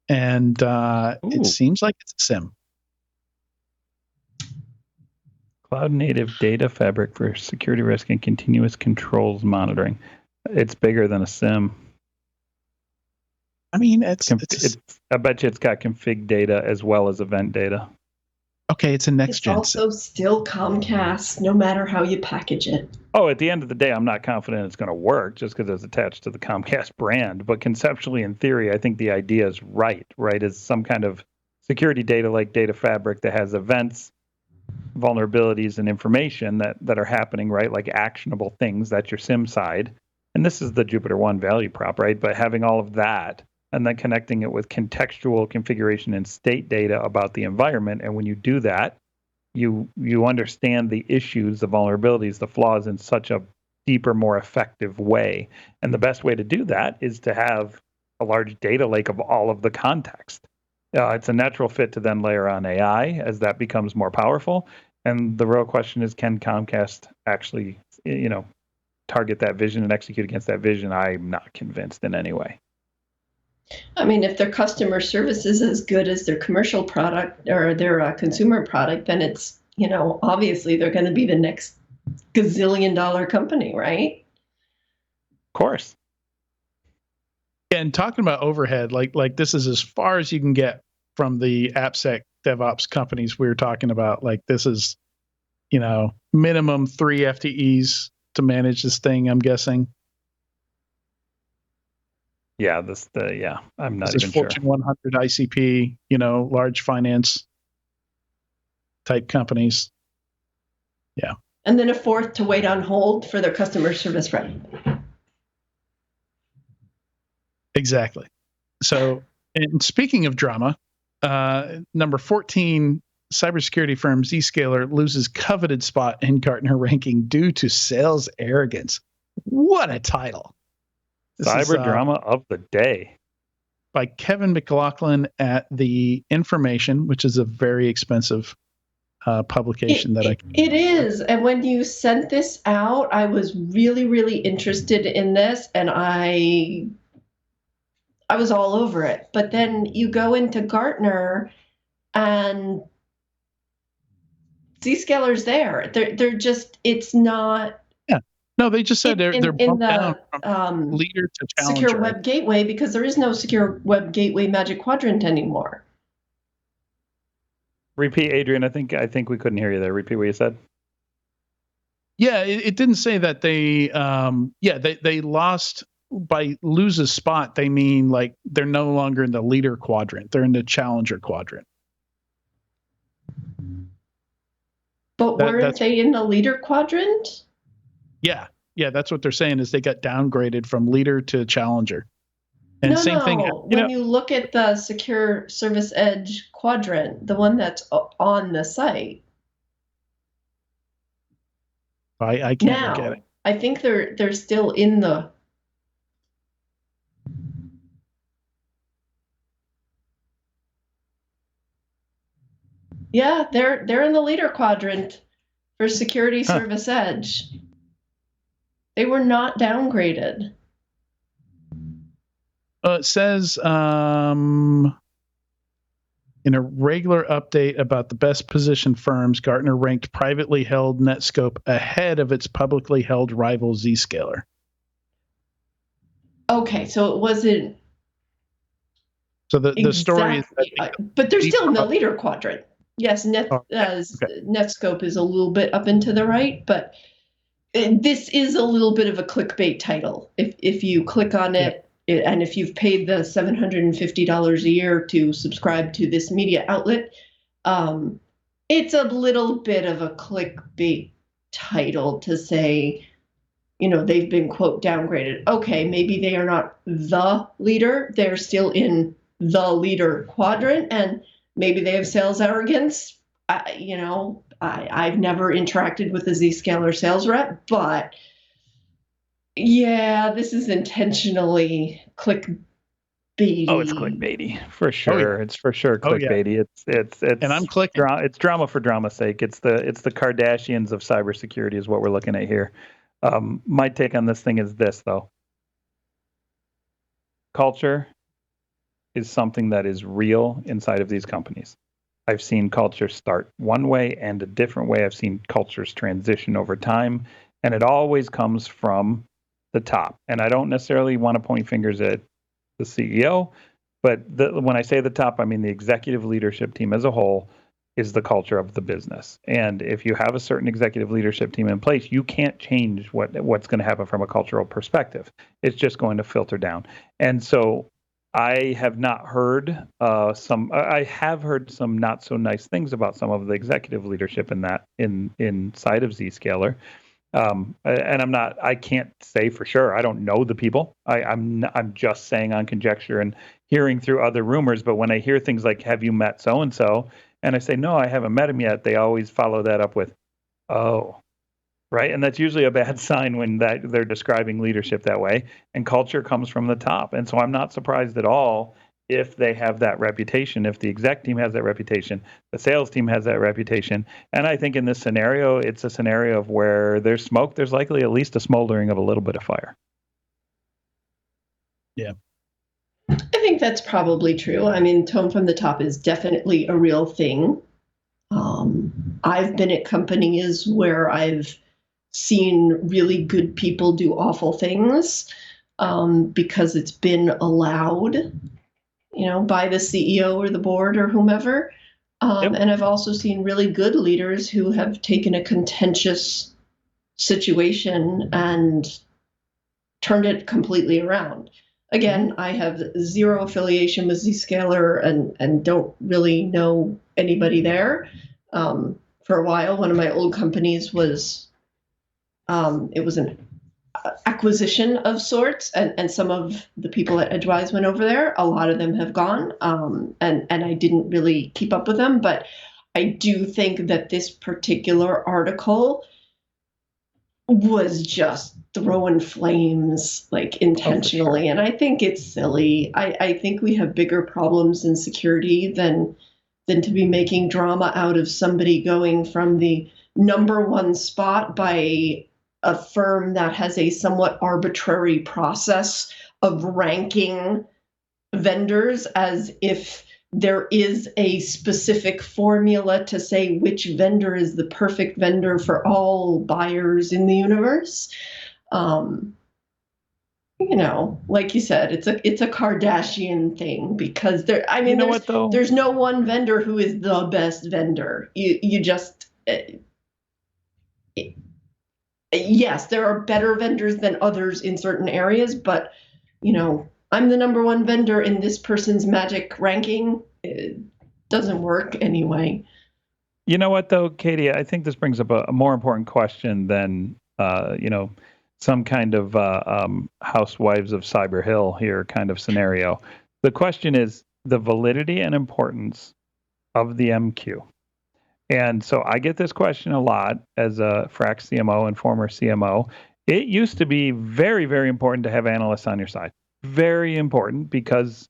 And it seems like it's a SIM. Cloud native data fabric for security risk and continuous controls monitoring. It's bigger than a SIM. I mean, I bet you it's got config data as well as event data. Okay, it's a next-gen. It's also still Comcast, no matter how you package it. Oh, at the end of the day, I'm not confident it's going to work just because it's attached to the Comcast brand. But conceptually, in theory, I think the idea is right? Is some kind of security data like data fabric that has events, vulnerabilities, and information that are happening, right? Like actionable things. That's your SIM side. And this is the Jupyter One value prop, right? But having all of that and then connecting it with contextual configuration and state data about the environment. And when you do that, you understand the issues, the vulnerabilities, the flaws in such a deeper, more effective way. And the best way to do that is to have a large data lake of all of the context. It's a natural fit to then layer on AI as that becomes more powerful. And the real question is, can Comcast actually, target that vision and execute against that vision? I'm not convinced in any way. I mean, if their customer service is as good as their commercial product or their consumer product, then it's, obviously they're going to be the next gazillion-dollar company, right? Of course. And talking about overhead, like this is as far as you can get from the AppSec DevOps companies we were talking about. Like this is, minimum 3 FTEs to manage this thing, I'm guessing. Yeah, I'm not even sure. Fortune 100 ICP, large finance type companies. Yeah. And then a fourth to wait on hold for their customer service rep. Exactly. So, and speaking of drama, number 14, cybersecurity firm Zscaler loses coveted spot in Gartner ranking due to sales arrogance. What a title. Cyber drama of the day. By Kevin McLaughlin at The Information, which is a very expensive publication It is. And when you sent this out, I was really, really interested in this, and I was all over it. But then you go into Gartner and Zscaler's there. They're just, it's not. Yeah. No, they just said they're bumped down from leader to challenger. Secure Web Gateway, because there is no Secure Web Gateway Magic Quadrant anymore. Repeat, Adrian. I think we couldn't hear you there. Repeat what you said. Yeah, it didn't say that they they lost. By lose a spot, they mean like they're no longer in the leader quadrant. They're in the challenger quadrant. But weren't they in the leader quadrant? Yeah, that's what they're saying is they got downgraded from leader to challenger. And same thing. When you look at the secure service edge quadrant, the one that's on the site. I can't look at it. I think they're still in the. Yeah, they're in the leader quadrant for security service edge. They were not downgraded. It says in a regular update about the best positioned firms, Gartner ranked privately held Netscope ahead of its publicly held rival Zscaler. Okay, so it wasn't. So the story is but they're still in the leader quadrant. Yes, Netscope is a little bit up and to the right, but this is a little bit of a clickbait title. If you click on it, and if you've paid the $750 a year to subscribe to this media outlet, it's a little bit of a clickbait title to say, they've been, quote, downgraded. Okay, maybe they are not the leader. They're still in the leader quadrant, and maybe they have sales arrogance. I've never interacted with a Zscaler sales rep, but yeah, this is intentionally clickbaity. Oh, it's clickbaity for sure. Oh, yeah. It's for sure clickbaity. Oh, yeah. It's and I'm clicking. It's drama for drama's sake. It's the Kardashians of cybersecurity is what we're looking at here. My take on this thing is this, though. Culture is something that is real inside of these companies. I've seen culture start one way and a different way. I've seen cultures transition over time, and it always comes from the top. And I don't necessarily want to point fingers at the CEO, but when I say the top, I mean the executive leadership team as a whole is the culture of the business. And if you have a certain executive leadership team in place, you can't change what's going to happen from a cultural perspective. It's just going to filter down. And so I have not heard I have heard some not so nice things about some of the executive leadership inside of Zscaler. And I can't say for sure. I don't know the people. I'm just saying on conjecture and hearing through other rumors. But when I hear things like, have you met so-and-so? And I say, no, I haven't met him yet. They always follow that up with, oh, right. And that's usually a bad sign when they're describing leadership that way. And culture comes from the top. And so I'm not surprised at all if they have that reputation, if the exec team has that reputation, the sales team has that reputation. And I think in this scenario, it's a scenario of where there's smoke, there's likely at least a smoldering of a little bit of fire. Yeah. I think that's probably true. I mean, tone from the top is definitely a real thing. I've been at companies where I've seen really good people do awful things because it's been allowed, by the CEO or the board or whomever. And I've also seen really good leaders who have taken a contentious situation and turned it completely around. Again, I have zero affiliation with Zscaler and don't really know anybody there. For a while, one of my old companies was, it was an acquisition of sorts, and some of the people at Edgewise went over there. A lot of them have gone, and I didn't really keep up with them. But I do think that this particular article was just throwing flames like intentionally. Oh, sure. And I think it's silly. I think we have bigger problems in security than to be making drama out of somebody going from the number one spot by a firm that has a somewhat arbitrary process of ranking vendors as if there is a specific formula to say which vendor is the perfect vendor for all buyers in the universe. like you said, it's a Kardashian thing, because though? there's no one vendor who is the best vendor. You just yes, there are better vendors than others in certain areas, but I'm the number one vendor in this person's magic ranking. It doesn't work anyway. You know what, though, Katie? I think this brings up a more important question than, some kind of housewives of Cyber Hill here kind of scenario. The question is the validity and importance of the MQ. And so I get this question a lot as a Frac CMO and former CMO. It used to be very, very important to have analysts on your side. Very important, because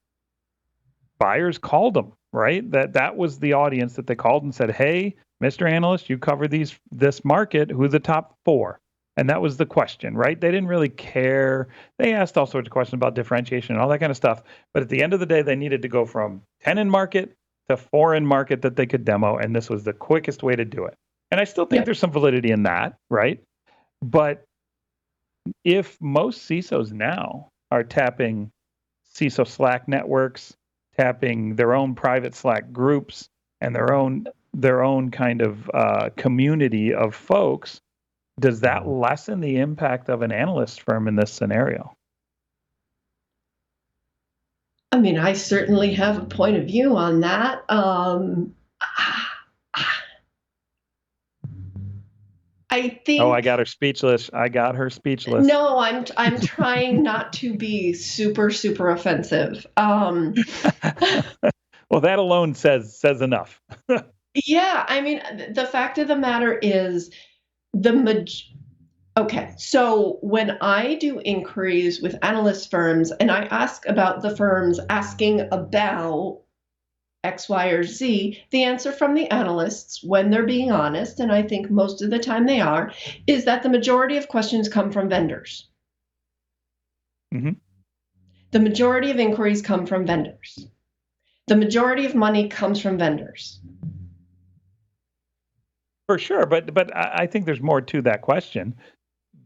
buyers called them, right? That was the audience that they called and said, "Hey, Mr. Analyst, you cover this market. Who are the top 4?" And that was the question, right? They didn't really care. They asked all sorts of questions about differentiation and all that kind of stuff. But at the end of the day, they needed to go from 10 in market to 4 in market that they could demo. And this was the quickest way to do it. And I still think there's some validity in that, right? But if most CISOs now are tapping CISO Slack networks, tapping their own private Slack groups and their own kind of community of folks, does that lessen the impact of an analyst firm in this scenario? I mean, I certainly have a point of view on that. I think. Oh, I got her speechless. No, I'm trying not to be super, super offensive. Well, that alone says enough. Yeah, I mean, the fact of the matter is okay, so when I do inquiries with analyst firms and I ask about the firms asking about X, Y, or Z, the answer from the analysts, when they're being honest, and I think most of the time they are, is that the majority of questions come from vendors. Mm-hmm. The majority of inquiries come from vendors. The majority of money comes from vendors. For sure, but I think there's more to that question,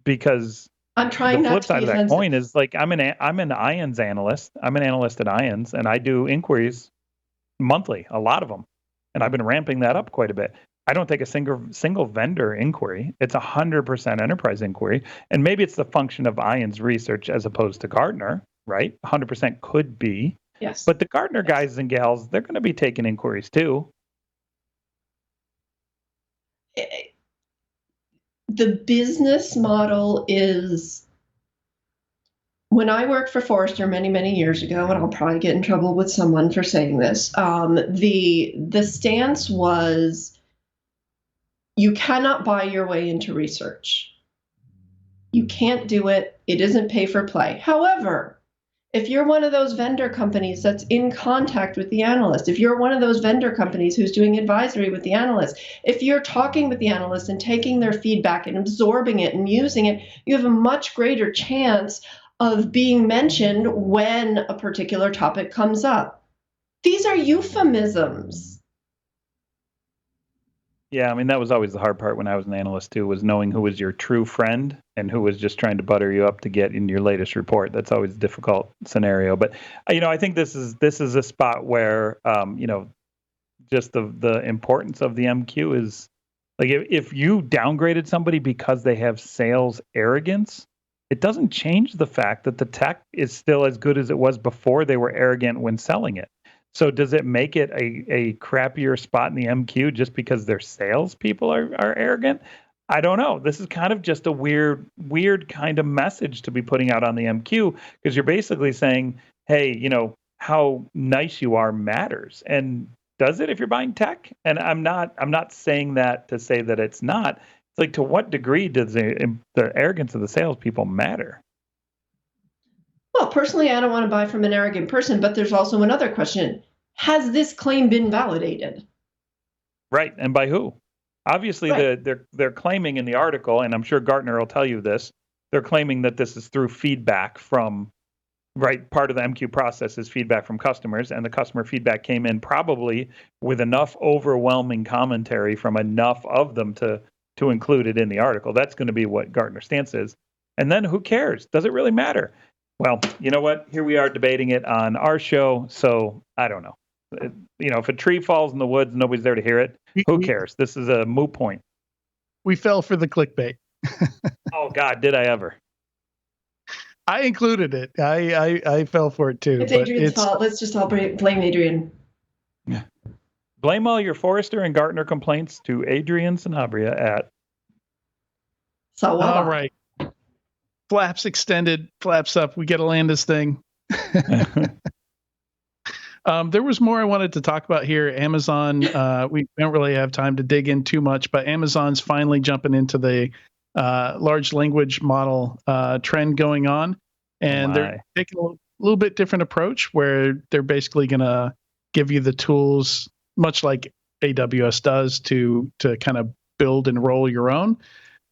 because I'm trying the not flip to side be of that offensive. coin is, like, I'm an IONS analyst. I'm an analyst at IONS, and I do inquiries monthly, a lot of them, and I've been ramping that up quite a bit. I don't take a single vendor inquiry. It's 100% enterprise inquiry, and maybe it's the function of IONS research as opposed to Gartner, right? 100% could be. Yes. But the Gartner guys and gals, they're going to be taking inquiries too. The business model is, when I worked for Forrester many, many years ago, and I'll probably get in trouble with someone for saying this, the stance was, you cannot buy your way into research. You can't do it. It isn't pay for play. However, if you're one of those vendor companies that's in contact with the analyst, if you're one of those vendor companies who's doing advisory with the analyst, if you're talking with the analyst and taking their feedback and absorbing it and using it, you have a much greater chance of being mentioned when a particular topic comes up. These are euphemisms. Yeah, I mean, that was always the hard part when I was an analyst too, was knowing who was your true friend and who was just trying to butter you up to get in your latest report. That's always a difficult scenario. But I think this is a spot where just the importance of the MQ is, like, if you downgraded somebody because they have sales arrogance, it doesn't change the fact that the tech is still as good as it was before they were arrogant when selling it. So does it make it a crappier spot in the MQ just because their salespeople are arrogant? I don't know. This is kind of just a weird kind of message to be putting out on the MQ, because you're basically saying, hey, how nice you are matters. And does it if you're buying tech? And I'm not saying that to say that it's not. It's like, to what degree does the arrogance of the salespeople matter? Well, personally, I don't want to buy from an arrogant person, but there's also another question. Has this claim been validated? Right, and by who? Obviously, right. they're claiming in the article, and I'm sure Gartner will tell you this, they're claiming that this is through feedback from, right, part of the MQ process is feedback from customers, and the customer feedback came in probably with enough overwhelming commentary from enough of them to include it in the article. That's going to be what Gartner's stance is. And then who cares? Does it really matter? Well, you know what? Here we are debating it on our show. So I don't know. If a tree falls in the woods, nobody's there to hear it. Who cares? This is a moot point. We fell for the clickbait. Oh God, did I ever? I included it. I fell for it too. It's Adrian's fault. Let's just all blame Adrian. Yeah. Blame all your Forrester and Gartner complaints to Adrian Sanabria at. All right. Flaps extended, flaps up. We got to land this thing. There was more I wanted to talk about here. Amazon, we don't really have time to dig in too much, but Amazon's finally jumping into the large language model trend going on. And they're taking a little bit different approach where they're basically going to give you the tools, much like AWS does, to kind of build and roll your own,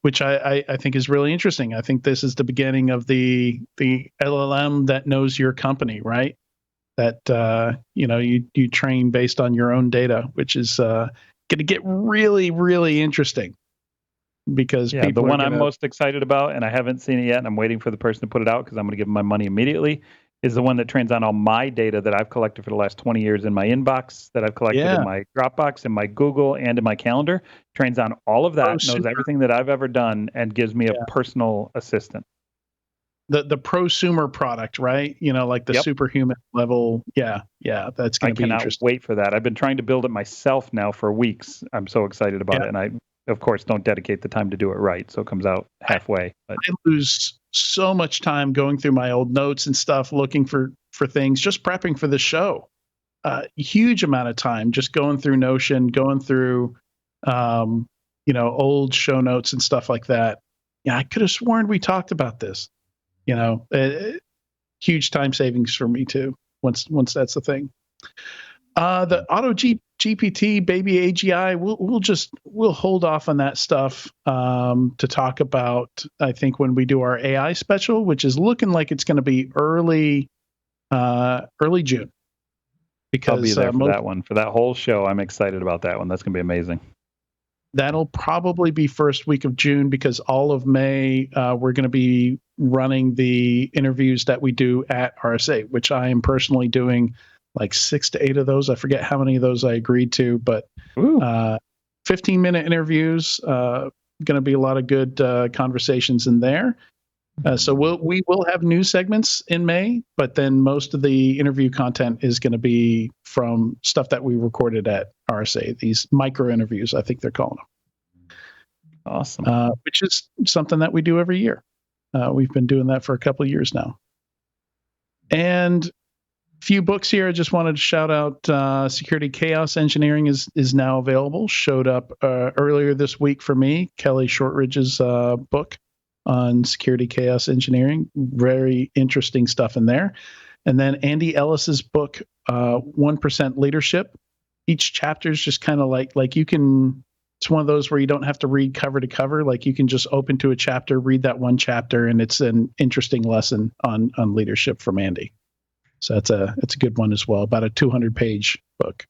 which I think is really interesting. I think this is the beginning of the LLM that knows your company, right? That you train based on your own data, which is going to get really, really interesting. Because the one I'm most excited about, and I haven't seen it yet, and I'm waiting for the person to put it out because I'm going to give them my money immediately, is the one that trains on all my data that I've collected for the last 20 years in my inbox, that I've collected in my Dropbox, in my Google, and in my calendar. Trains on all of that, knows everything that I've ever done, and gives me a personal assistant. The prosumer product, right? Like the superhuman level. Yeah, that's going to be interesting. I cannot wait for that. I've been trying to build it myself now for weeks. I'm so excited about it, and I, of course, don't dedicate the time to do it right, so it comes out halfway. But I lose so much time going through my old notes and stuff, looking for things, just prepping for the show. Huge amount of time just going through Notion, going through, old show notes and stuff like that. Yeah, I could have sworn we talked about this. Huge time savings for me too. Once that's the thing. The Auto GPT baby AGI, we'll hold off on that stuff to talk about. I think when we do our AI special, which is looking like it's going to be early June. Because I'll be there for that one. For that whole show, I'm excited about that one. That's going to be amazing. That'll probably be first week of June, because all of May we're going to be running the interviews that we do at RSA, which I am personally doing like 6 to 8 of those. I forget how many of those I agreed to, but 15-minute interviews. Going to be a lot of good conversations in there. So we will have new segments in May, but then most of the interview content is going to be from stuff that we recorded at RSA, these micro interviews, I think they're calling them. Awesome. Which is something that we do every year. We've been doing that for a couple of years now. And a few books here. I just wanted to shout out Security Chaos Engineering is now available. Showed up earlier this week for me. Kelly Shortridge's book on Security Chaos Engineering. Very interesting stuff in there. And then Andy Ellis's book, 1% Leadership. Each chapter is just kind of like you can, it's one of those where you don't have to read cover to cover. Like you can just open to a chapter, read that one chapter, and it's an interesting lesson on leadership from Andy. So that's a good one as well, about a 200-page book.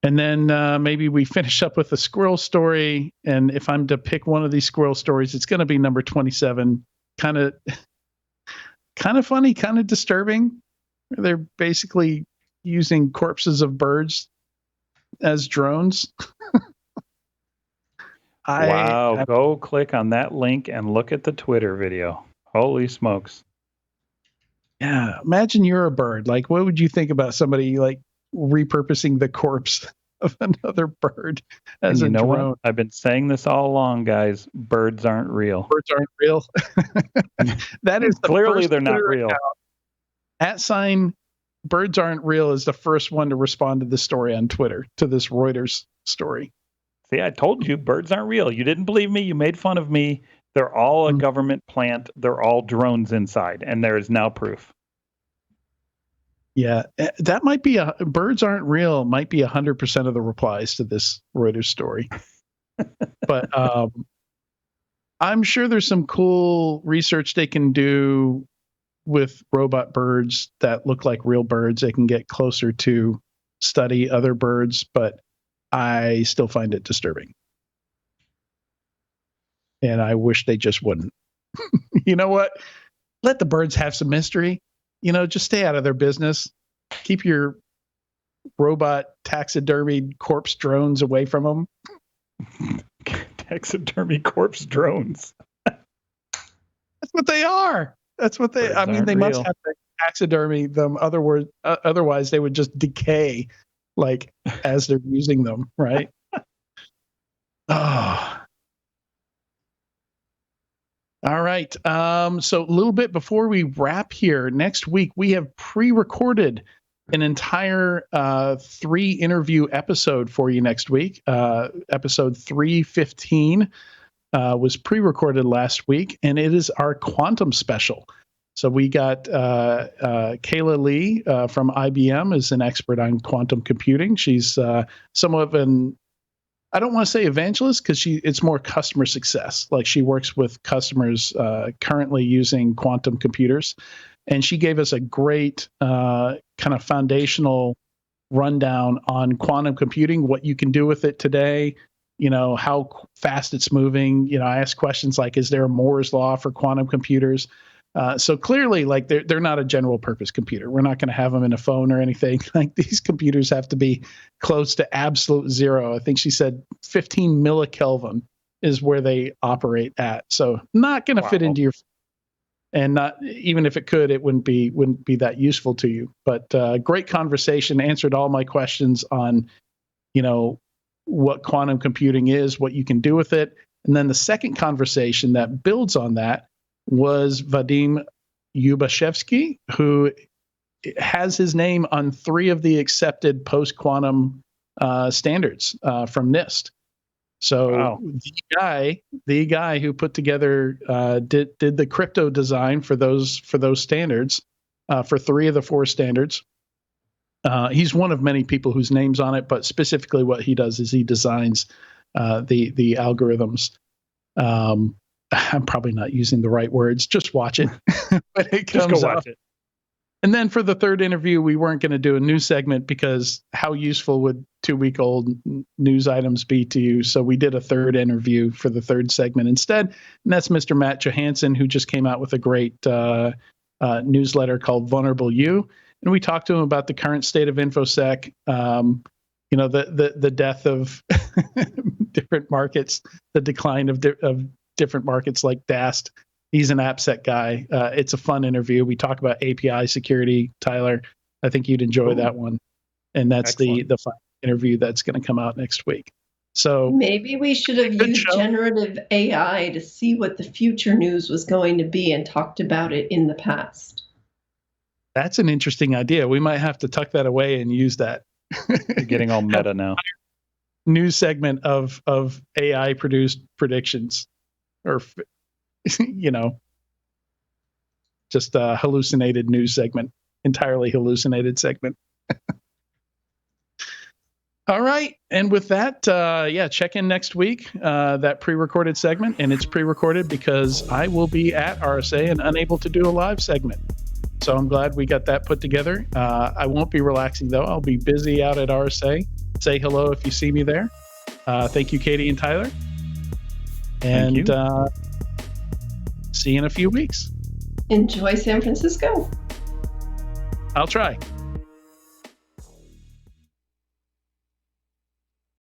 And then maybe we finish up with a squirrel story. And if I'm to pick one of these squirrel stories, it's going to be number 27. Kind of funny, kind of disturbing. They're basically using corpses of birds as drones. Wow. Go click on that link and look at the Twitter video. Holy smokes. Yeah. Imagine you're a bird. Like, what would you think about somebody like repurposing the corpse of another bird as a drone? What? I've been saying this all along, guys. Birds aren't real. Birds aren't real. That is clearly they're not real. @ Birds aren't real is the first one to respond to this story on Twitter, to this Reuters story. See, I told you birds aren't real. You didn't believe me. You made fun of me. They're all a government plant. They're all drones inside, and there is now proof. Yeah, that might be birds aren't real might be 100% of the replies to this Reuters story. But I'm sure there's some cool research they can do with robot birds that look like real birds. They can get closer to study other birds, but I still find it disturbing. And I wish they just wouldn't. You know what? let the birds have some mystery. Just stay out of their business. Keep your robot taxidermied corpse drones away from them. Taxidermy corpse drones. That's what they are. That's what they. Birds I mean, they aren't must real. have to taxidermy them. Otherwise, they would just decay, like as they're using them, right? Oh. All right. So a little bit before we wrap here, next week we have pre-recorded an entire 3-interview episode for you next week. Episode 315 was pre-recorded last week, and it is our quantum special. So we got Kayla Lee from IBM is an expert on quantum computing. She's somewhat of an, I don't want to say evangelist, because it's more customer success. Like, she works with customers currently using quantum computers. And she gave us a great kind of foundational rundown on quantum computing, what you can do with it today, how fast it's moving. I asked questions like, is there a Moore's law for quantum computers? So clearly, like, they're not a general purpose computer. We're not going to have them in a phone or anything. Like, these computers have to be close to absolute zero. I think she said 15 millikelvin is where they operate at. So not going to fit into your, and not, even if it could, it wouldn't be that useful to you. But great conversation, answered all my questions on, what quantum computing is, what you can do with it. And then the second conversation that builds on that was Vadim Yubashevsky, who has his name on 3 of the accepted post-quantum standards from NIST. So wow. the guy who put together did the crypto design for those standards, for 3 of the 4 standards. He's one of many people whose name's on it, but specifically what he does is he designs the algorithms. I'm probably not using the right words. Just watch it. But it comes Just go watch it. And then for the third interview, we weren't going to do a news segment, because how useful would 2-week-old news items be to you? So we did a third interview for the third segment instead. And that's Mr. Matt Johansson, who just came out with a great newsletter called Vulnerable You. And we talked to him about the current state of InfoSec, the death of different markets, the decline of different markets like DAST. He's an AppSec guy. It's a fun interview. We talk about API security, Tyler. I think you'd enjoy that one. And that's excellent. the final interview that's going to come out next week. So maybe we should have used generative AI to see what the future news was going to be and talked about it in the past. That's an interesting idea. We might have to tuck that away and use that. You're getting all meta now. News segment of AI produced predictions, or just a hallucinated news segment, entirely hallucinated segment. All right. And with that, check in next week, that pre-recorded segment. And it's pre-recorded because I will be at RSA and unable to do a live segment. So I'm glad we got that put together. I won't be relaxing, though. I'll be busy out at RSA. Say hello if you see me there. Thank you, Katie and Tyler. And see you in a few weeks. Enjoy San Francisco. I'll try.